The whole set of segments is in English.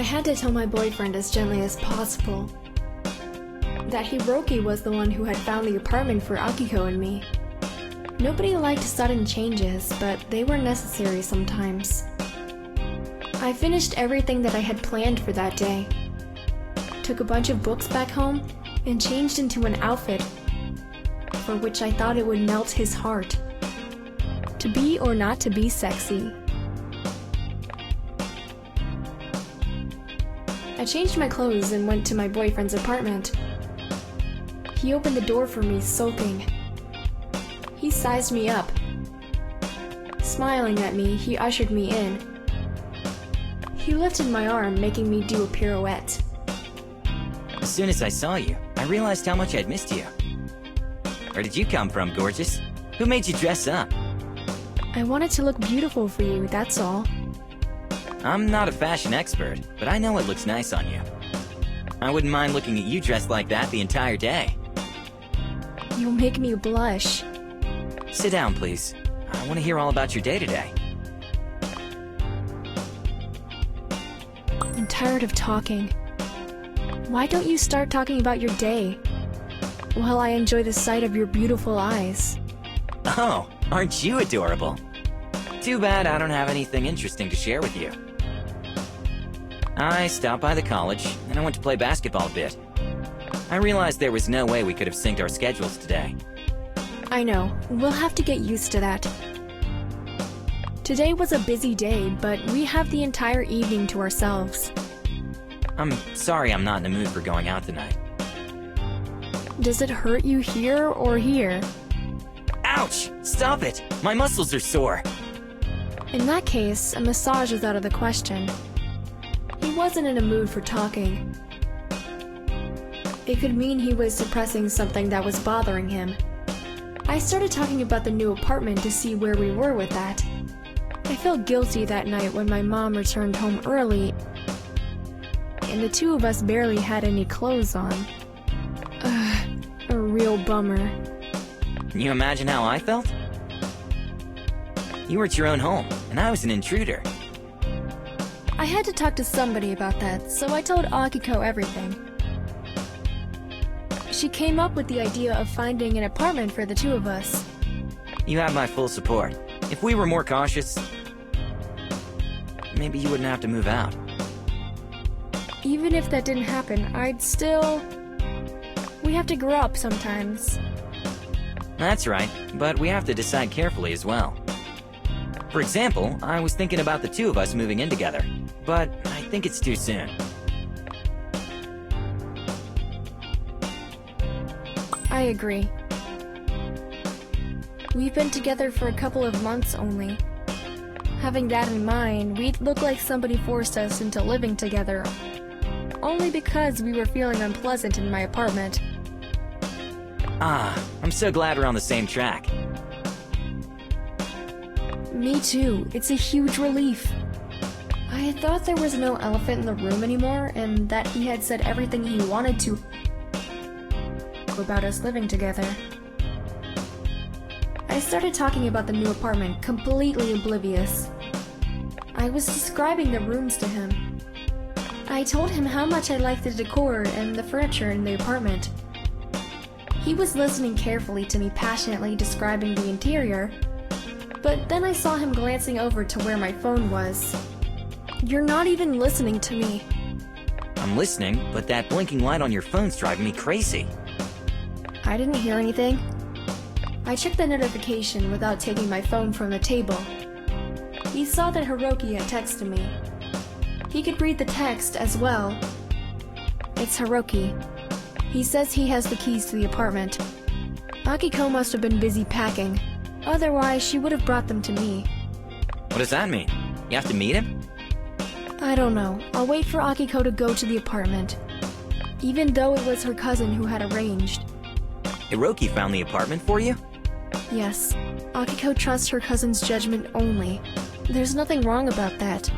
had to tell my boyfriend as gently as possible that Hiroki was the one who had found the apartment for Akiko and me. Nobody liked sudden changes, but they were necessary sometimes. I finished everything that I had planned for that day, took a bunch of books back home, and changed into an outfit for which I thought it would melt his heart. To be or not to be sexy. I changed my clothes and went to my boyfriend's apartment. He opened the door for me, sulking. He sized me up. Smiling at me, he ushered me in. He lifted my arm, making me do a pirouette. As soon as I saw you, I realized how much I'd missed you. Where did you come from, gorgeous? Who made you dress up? I wanted to look beautiful for you, that's all. I'm not a fashion expert, but I know it looks nice on you. I wouldn't mind looking at you dressed like that the entire day. You'll make me blush. Sit down, please. I want to hear all about your day today. I'm tired of talking. Why don't you start talking about your day while I enjoy the sight of your beautiful eyes? Oh, aren't you adorable? Too bad I don't have anything interesting to share with you. I stopped by the college, and I went to play basketball a bit. I realized there was no way we could have synced our schedules today. I know. We'll have to get used to that. Today was a busy day, but we have the entire evening to ourselves. I'm sorry I'm not in the mood for going out tonight. Does it hurt you here or here? Ouch! Stop it! My muscles are sore! In that case, a massage is out of the question. He wasn't in a mood for talking. It could mean he was suppressing something that was bothering him. I started talking about the new apartment to see where we were with that. I felt guilty that night when my mom returned home early, and the two of us barely had any clothes on. A real bummer. Can you imagine how I felt? You were at your own home, and I was an intruder. I had to talk to somebody about that, so I told Akiko everything. She came up with the idea of finding an apartment for the two of us. You have my full support. If we were more cautious, maybe you wouldn't have to move out. Even if that didn't happen, I'd still... We have to grow up sometimes. That's right, but we have to decide carefully as well. For example, I was thinking about the two of us moving in together, but I think it's too soon. I agree. We've been together for a couple of months only. Having that in mind, we'd look like somebody forced us into living together, only because we were feeling unpleasant in my apartment. Ah, I'm so glad we're on the same track. Me too. It's a huge relief. I thought there was no elephant in the room anymore, and that he had said everything he wanted to about us living together. I started talking about the new apartment, completely oblivious. I was describing the rooms to him. I told him how much I liked the decor and the furniture in the apartment. He was listening carefully to me passionately describing the interior, but then I saw him glancing over to where my phone was. You're not even listening to me. I'm listening, but that blinking light on your phone's driving me crazy. I didn't hear anything. I checked the notification without taking my phone from the table. He saw that Hiroki had texted me. He could read the text as well. It's Hiroki. He says he has the keys to the apartment. Akiko must have been busy packing. Otherwise, she would have brought them to me. What does that mean? You have to meet him? I don't know. I'll wait for Akiko to go to the apartment. Even though it was her cousin who had arranged. Hiroki found the apartment for you? Yes. Akiko trusts her cousin's judgment only. There's nothing wrong about that.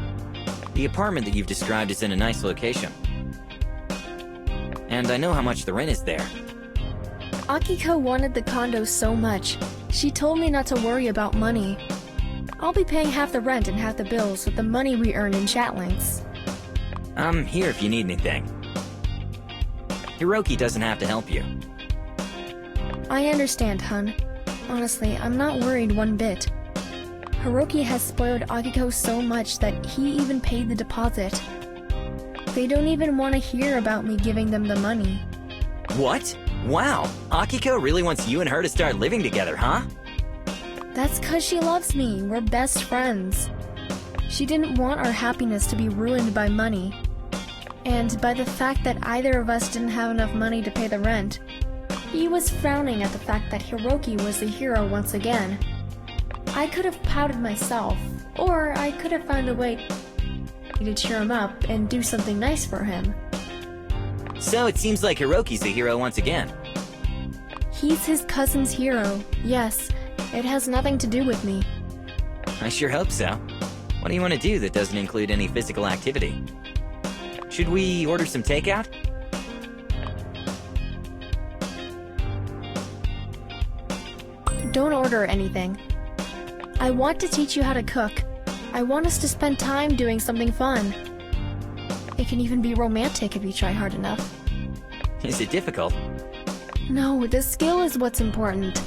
The apartment that you've described is in a nice location. And I know how much the rent is there. Akiko wanted the condo so much. She told me not to worry about money. I'll be paying half the rent and half the bills with the money we earn in ChatLinx. I'm here if you need anything. Hiroki doesn't have to help you. I understand, hun. Honestly, I'm not worried one bit. Hiroki has spoiled Akiko so much that he even paid the deposit. They don't even want to hear about me giving them the money. What? Wow, Akiko really wants you and her to start living together, huh? That's 'cause she loves me. We're best friends. She didn't want our happiness to be ruined by money. And by the fact that either of us didn't have enough money to pay the rent. He was frowning at the fact that Hiroki was the hero once again. I could have pouted myself, or I could have found a way to cheer him up and do something nice for him. So it seems like Hiroki's the hero once again. He's his cousin's hero, yes. It has nothing to do with me. I sure hope so. What do you want to do that doesn't include any physical activity? Should we order some takeout? Don't order anything. I want to teach you how to cook. I want us to spend time doing something fun. It can even be romantic if you try hard enough. Is it difficult? No, the skill is what's important.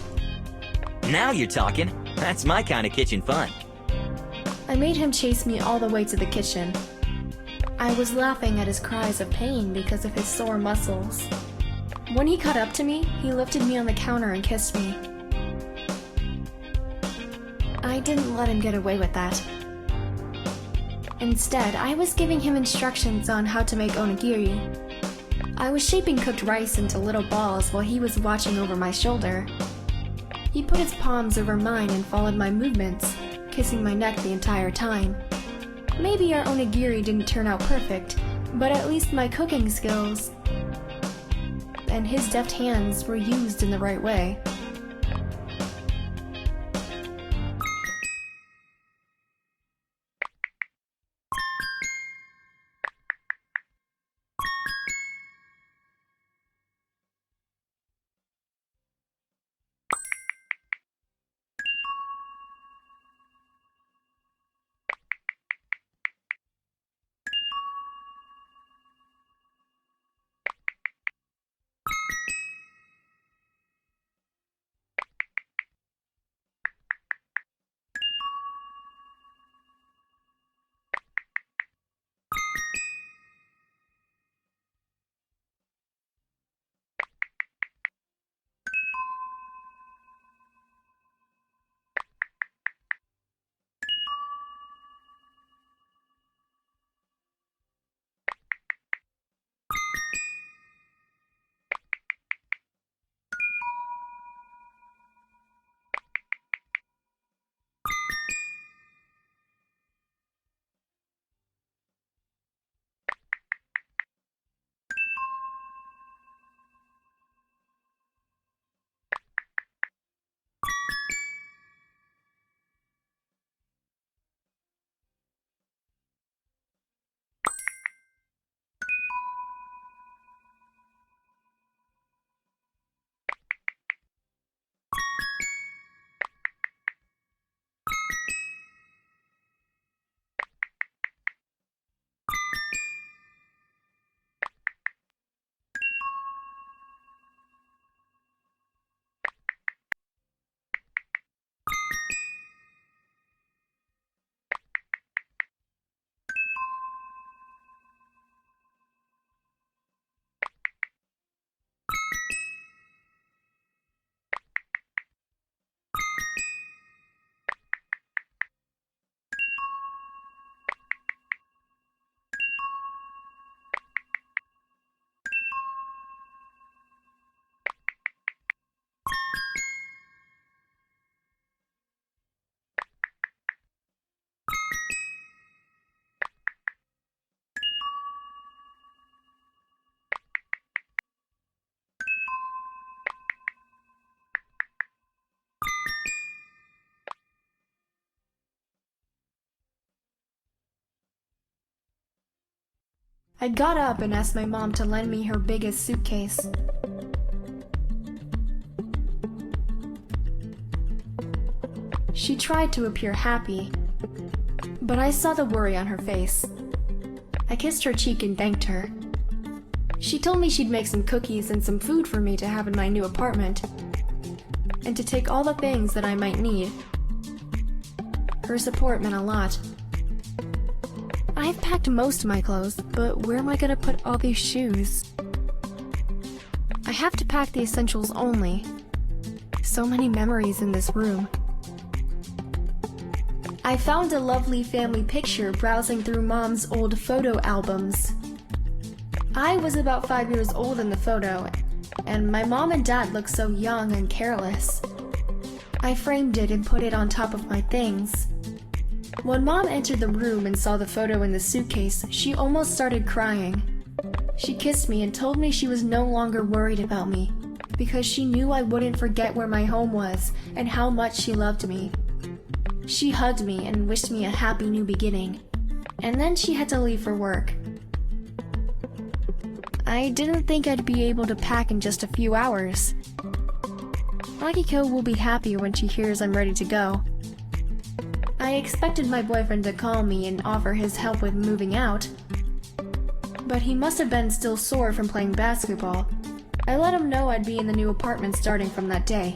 Now you're talking. That's my kind of kitchen fun. I made him chase me all the way to the kitchen. I was laughing at his cries of pain because of his sore muscles. When he caught up to me, he lifted me on the counter and kissed me. I didn't let him get away with that. Instead, I was giving him instructions on how to make onigiri. I was shaping cooked rice into little balls while he was watching over my shoulder. He put his palms over mine and followed my movements, kissing my neck the entire time. Maybe our onigiri didn't turn out perfect, but at least my cooking skills and his deft hands were used in the right way. I got up and asked my mom to lend me her biggest suitcase. She tried to appear happy, but I saw the worry on her face. I kissed her cheek and thanked her. She told me she'd make some cookies and some food for me to have in my new apartment, and to take all the things that I might need. Her support meant a lot. I've packed most of my clothes, but where am I gonna put all these shoes? I have to pack the essentials only. So many memories in this room. I found a lovely family picture browsing through Mom's old photo albums. I was about 5 years old in the photo, and my mom and dad looked so young and careless. I framed it and put it on top of my things. When Mom entered the room and saw the photo in the suitcase, she almost started crying. She kissed me and told me she was no longer worried about me, because she knew I wouldn't forget where my home was and how much she loved me. She hugged me and wished me a happy new beginning, and then she had to leave for work. I didn't think I'd be able to pack in just a few hours. Akiko will be happy when she hears I'm ready to go. I expected my boyfriend to call me and offer his help with moving out, but he must have been still sore from playing basketball. I let him know I'd be in the new apartment starting from that day.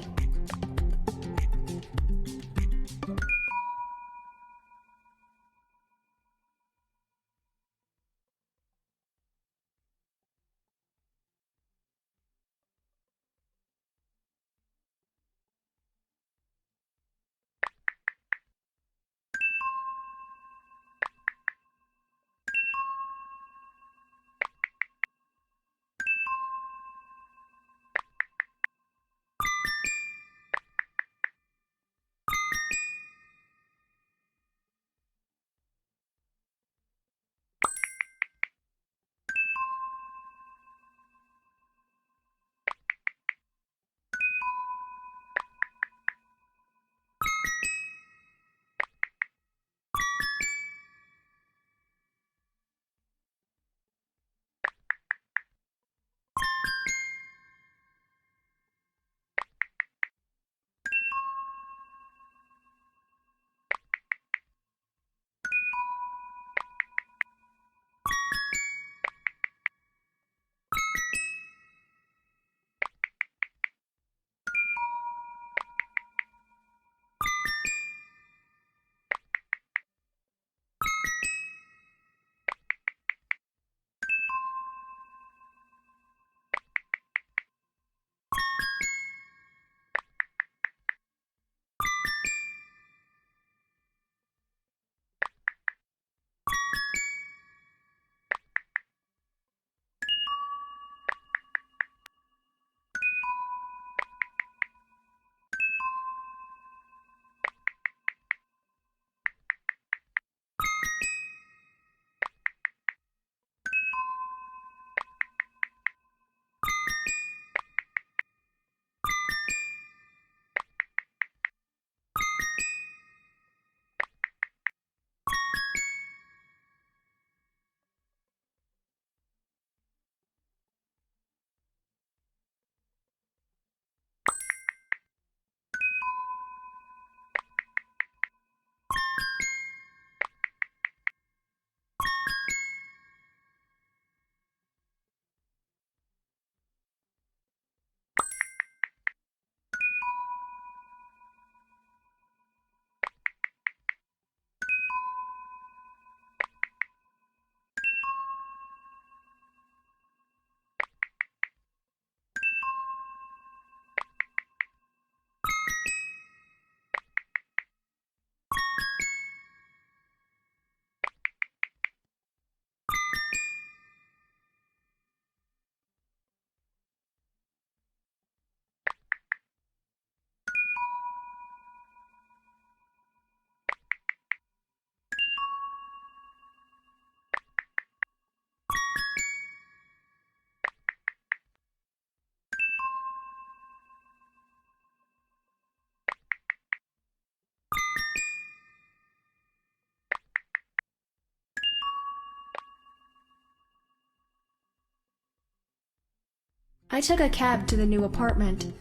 I took a cab to the new apartment.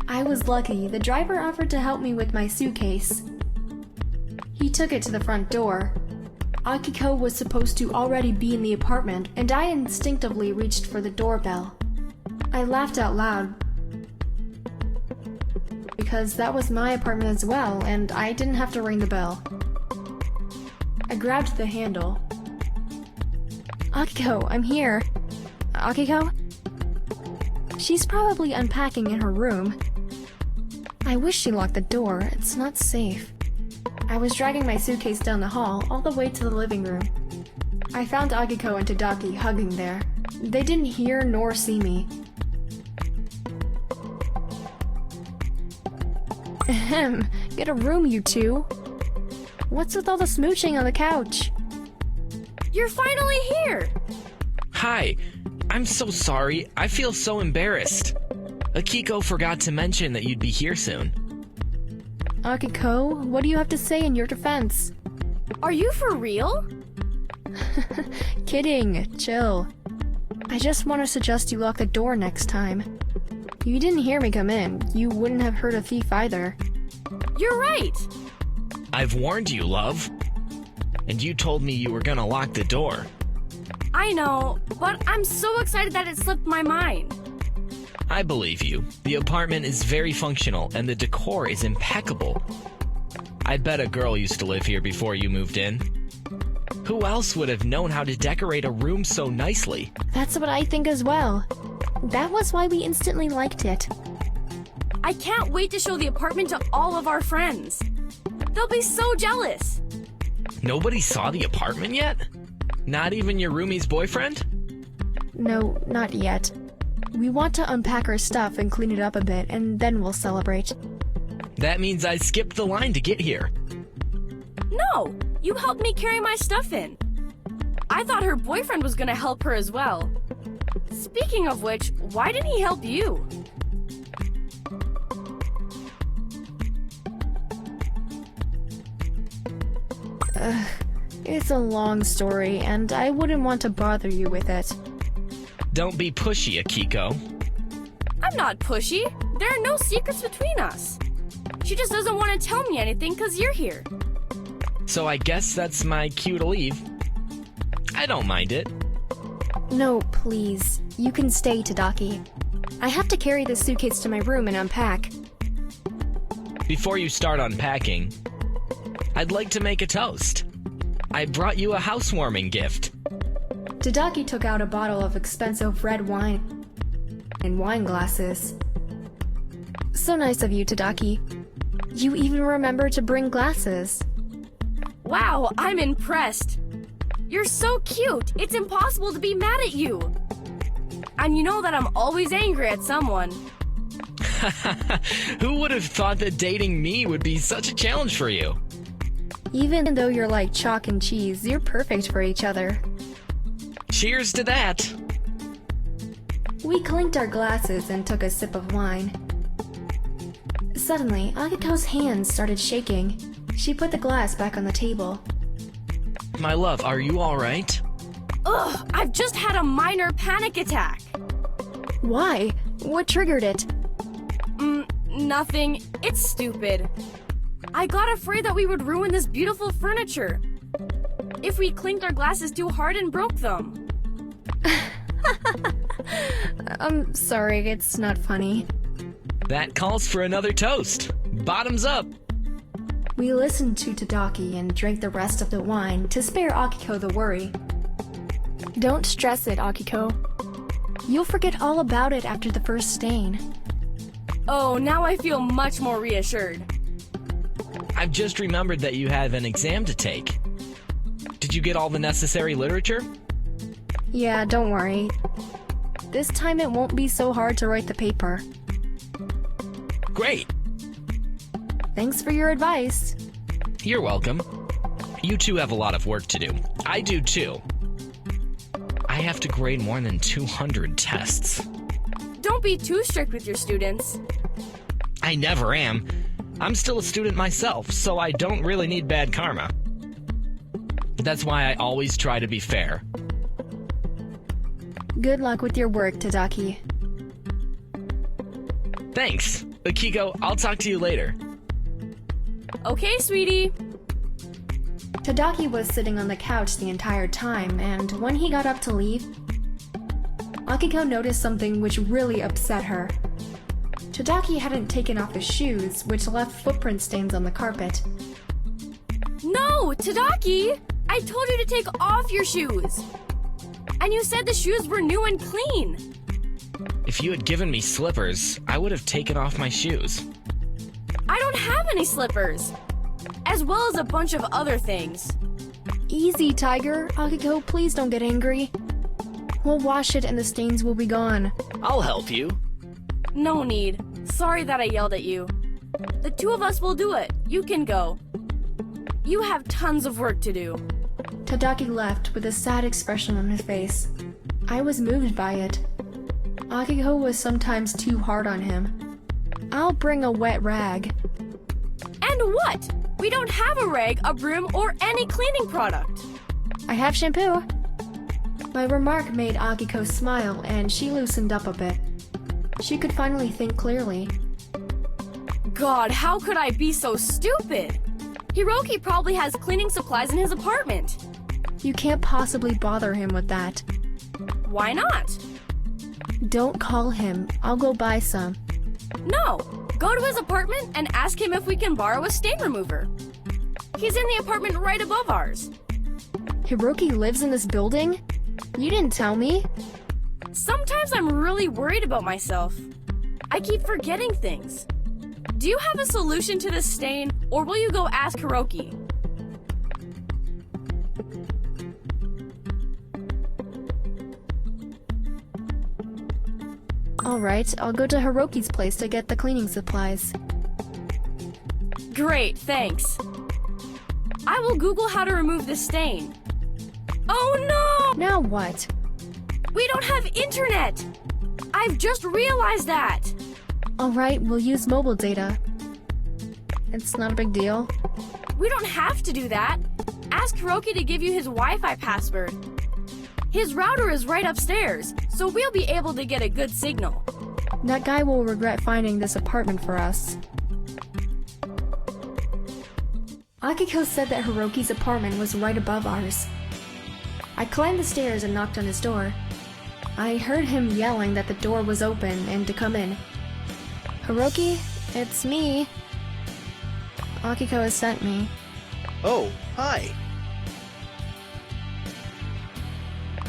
I was lucky. The driver offered to help me with my suitcase. He took it to the front door. Akiko was supposed to already be in the apartment, and I instinctively reached for the doorbell. I laughed out loud, because that was my apartment as well, and I didn't have to ring the bell. I grabbed the handle. Akiko, I'm here. Akiko? She's probably unpacking in her room. I wish she locked the door. It's not safe. I was dragging my suitcase down the hall, all the way to the living room. I found Akiko and Tadaki hugging there. They didn't hear nor see me. Ahem, get a room, you two. What's with all the smooching on the couch? You're finally here! Hi, I'm so sorry. I feel so embarrassed. Akiko forgot to mention that you'd be here soon. Akiko, what do you have to say in your defense? Are you for real? Kidding, chill. I just want to suggest you lock the door next time. You didn't hear me come in. You wouldn't have heard a thief either. You're right! I've warned you, love. And you told me you were gonna lock the door. I know, but I'm so excited that it slipped my mind. I believe you. The apartment is very functional and the decor is impeccable. I bet a girl used to live here before you moved in. Who else would have known how to decorate a room so nicely? That's what I think as well. That was why we instantly liked it. I can't wait to show the apartment to all of our friends. They'll be so jealous. Nobody saw the apartment yet? Not even your roomie's boyfriend? No, not yet. We want to unpack our stuff and clean it up a bit, and then we'll celebrate. That means I skipped the line to get here. No, you helped me carry my stuff in. I thought her boyfriend was gonna help her as well. Speaking of which, why didn't he help you? It's a long story, and I wouldn't want to bother you with it. Don't be pushy, Akiko. I'm not pushy. There are no secrets between us. She just doesn't want to tell me anything because you're here. So I guess that's my cue to leave. I don't mind it. No, please. You can stay, Tadaki. I have to carry this suitcase to my room and unpack. Before you start unpacking, I'd like to make a toast. I brought you a housewarming gift. Tadaki took out a bottle of expensive red wine and wine glasses. So nice of you, Tadaki. You even remember to bring glasses. Wow, I'm impressed. You're so cute. It's impossible to be mad at you. And you know that I'm always angry at someone. Who would have thought that dating me would be such a challenge for you? Even though you're like chalk and cheese, you're perfect for each other. Cheers to that! We clinked our glasses and took a sip of wine. Suddenly, Akiko's hands started shaking. She put the glass back on the table. My love, are you alright? Ugh, I've just had a minor panic attack. Why? What triggered it? Nothing. It's stupid. I got afraid that we would ruin this beautiful furniture if we clinked our glasses too hard and broke them. I'm sorry, it's not funny. That calls for another toast. Bottoms up! We listened to Tadaki and drank the rest of the wine to spare Akiko the worry. Don't stress it, Akiko. You'll forget all about it after the first stain. Oh, now I feel much more reassured. I've just remembered that you have an exam to take. Did you get all the necessary literature? Yeah, don't worry. This time it won't be so hard to write the paper. Great! Thanks for your advice. You're welcome. You two have a lot of work to do. I do too. I have to grade more than 200 tests. Don't be too strict with your students. I never am. I'm still a student myself, so I don't really need bad karma. That's why I always try to be fair. Good luck with your work, Tadaki. Thanks. Akiko, I'll talk to you later. Okay, sweetie. Tadaki was sitting on the couch the entire time, and when he got up to leave, Akiko noticed something which really upset her. Tadaki hadn't taken off his shoes, which left footprint stains on the carpet. No, Tadaki! I told you to take off your shoes! And you said the shoes were new and clean! If you had given me slippers, I would have taken off my shoes. I don't have any slippers! As well as a bunch of other things. Easy, Tiger. Akiko, please don't get angry. We'll wash it and the stains will be gone. I'll help you. No need. Sorry that I yelled at you. The two of us will do it. You can go. You have tons of work to do. Tadaki left with a sad expression on his face. I was moved by it. Akiko was sometimes too hard on him. I'll bring a wet rag. And what? We don't have a rag, a broom, or any cleaning product. I have shampoo. My remark made Akiko smile, and she loosened up a bit. She could finally think clearly. God, how could I be so stupid? Hiroki probably has cleaning supplies in his apartment. You can't possibly bother him with that. Why not? Don't call him. I'll go buy some. No, go to his apartment and ask him if we can borrow a stain remover. He's in the apartment right above ours. Hiroki lives in this building? You didn't tell me. Sometimes I'm really worried about myself. I keep forgetting things. Do you have a solution to this stain, or will you go ask Hiroki? Alright, I'll go to Hiroki's place to get the cleaning supplies. Great, thanks. I will Google how to remove the stain. Oh no! Now what? We don't have internet! I've just realized that! Alright, we'll use mobile data. It's not a big deal. We don't have to do that. Ask Hiroki to give you his Wi-Fi password. His router is right upstairs, so we'll be able to get a good signal. That guy will regret finding this apartment for us. Akiko said that Hiroki's apartment was right above ours. I climbed the stairs and knocked on his door. I heard him yelling that the door was open and to come in. Hiroki, it's me. Akiko has sent me. Oh, hi.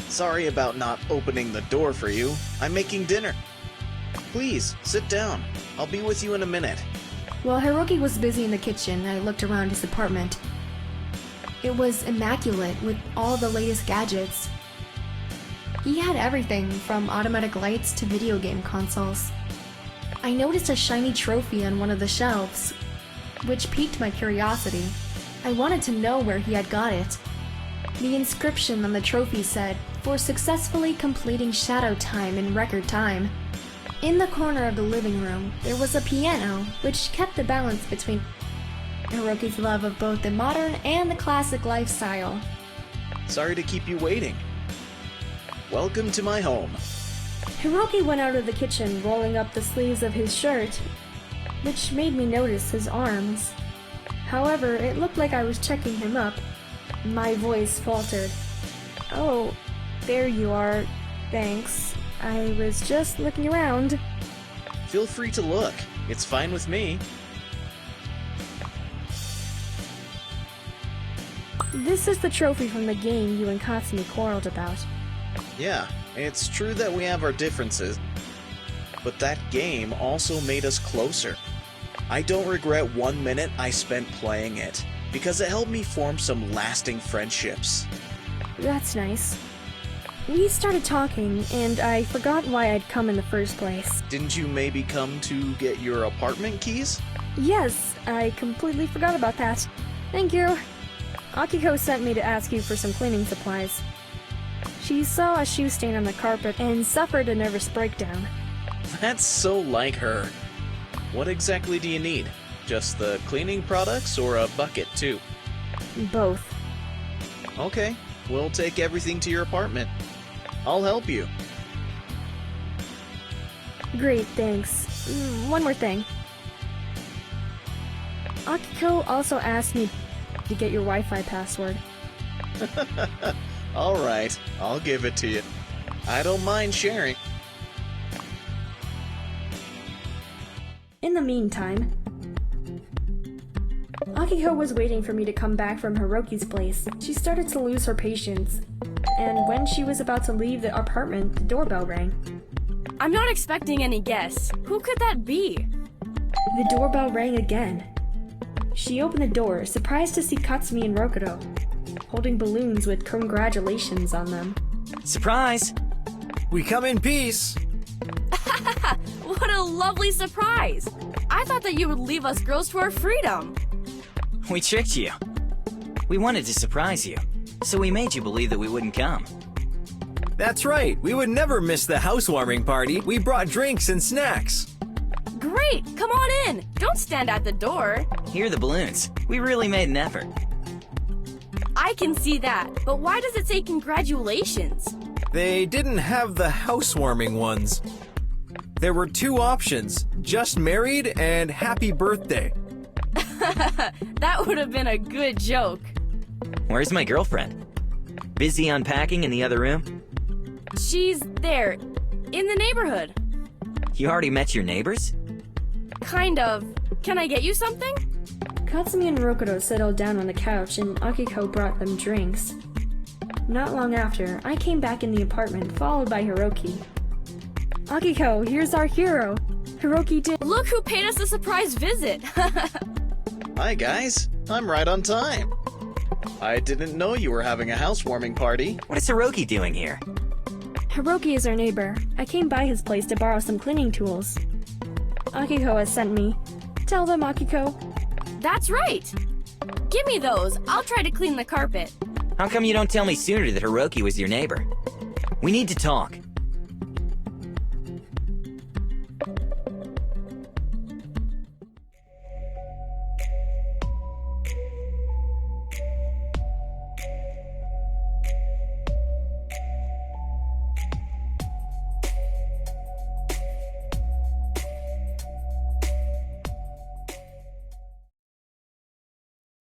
Sorry about not opening the door for you. I'm making dinner. Please, sit down. I'll be with you in a minute. While Hiroki was busy in the kitchen, I looked around his apartment. It was immaculate with all the latest gadgets. He had everything from automatic lights to video game consoles. I noticed a shiny trophy on one of the shelves, which piqued my curiosity. I wanted to know where he had got it. The inscription on the trophy said, "For successfully completing shadow time in record time." In the corner of the living room, there was a piano, which kept the balance between Hiroki's love of both the modern and the classic lifestyle. Sorry to keep you waiting. Welcome to my home. Hiroki went out of the kitchen rolling up the sleeves of his shirt, which made me notice his arms. However, it looked like I was checking him up. My voice faltered. "Oh, there you are. Thanks. I was just looking around." Feel free to look. It's fine with me. This is the trophy from the game you and Katsumi quarreled about. Yeah, it's true that we have our differences, but that game also made us closer. I don't regret 1 minute I spent playing it, because it helped me form some lasting friendships. That's nice. We started talking, and I forgot why I'd come in the first place. Didn't you maybe come to get your apartment keys? Yes, I completely forgot about that. Thank you. Akiko sent me to ask you for some cleaning supplies. She saw a shoe stain on the carpet and suffered a nervous breakdown. That's so like her. What exactly do you need? Just the cleaning products or a bucket too? Both. Okay, we'll take everything to your apartment. I'll help you. Great, thanks. One more thing. Akiko also asked me to get your Wi-Fi password. Alright, I'll give it to you. I don't mind sharing. In the meantime, Akiko was waiting for me to come back from Hiroki's place. She started to lose her patience, and when she was about to leave the apartment, the doorbell rang. I'm not expecting any guests. Who could that be? The doorbell rang again. She opened the door, surprised to see Katsumi and Rokudo, holding balloons with congratulations on them. Surprise! We come in peace. What a lovely surprise! I thought that you would leave us girls to our freedom. We tricked you. We wanted to surprise you, so we made you believe that we wouldn't come. That's right. We would never miss the housewarming party. We brought drinks and snacks. Great! Come on in! Don't stand at the door. Here are the balloons. We really made an effort. I can see that, but why does it say congratulations? They didn't have the housewarming ones. There were two options, just married and happy birthday. That would have been a good joke. Where's my girlfriend? Busy unpacking in the other room? She's there, in the neighborhood. You already met your neighbors? Kind of. Can I get you something? Katsumi and Rokudo settled down on the couch and Akiko brought them drinks. Not long after, I came back in the apartment, followed by Hiroki. Akiko, here's our hero! Hiroki did— Look who paid us a surprise visit! Hi guys, I'm right on time. I didn't know you were having a housewarming party. What is Hiroki doing here? Hiroki is our neighbor. I came by his place to borrow some cleaning tools. Akiko has sent me. Tell them, Akiko. That's right! Give me those. I'll try to clean the carpet. How come you don't tell me sooner that Hiroki was your neighbor? We need to talk.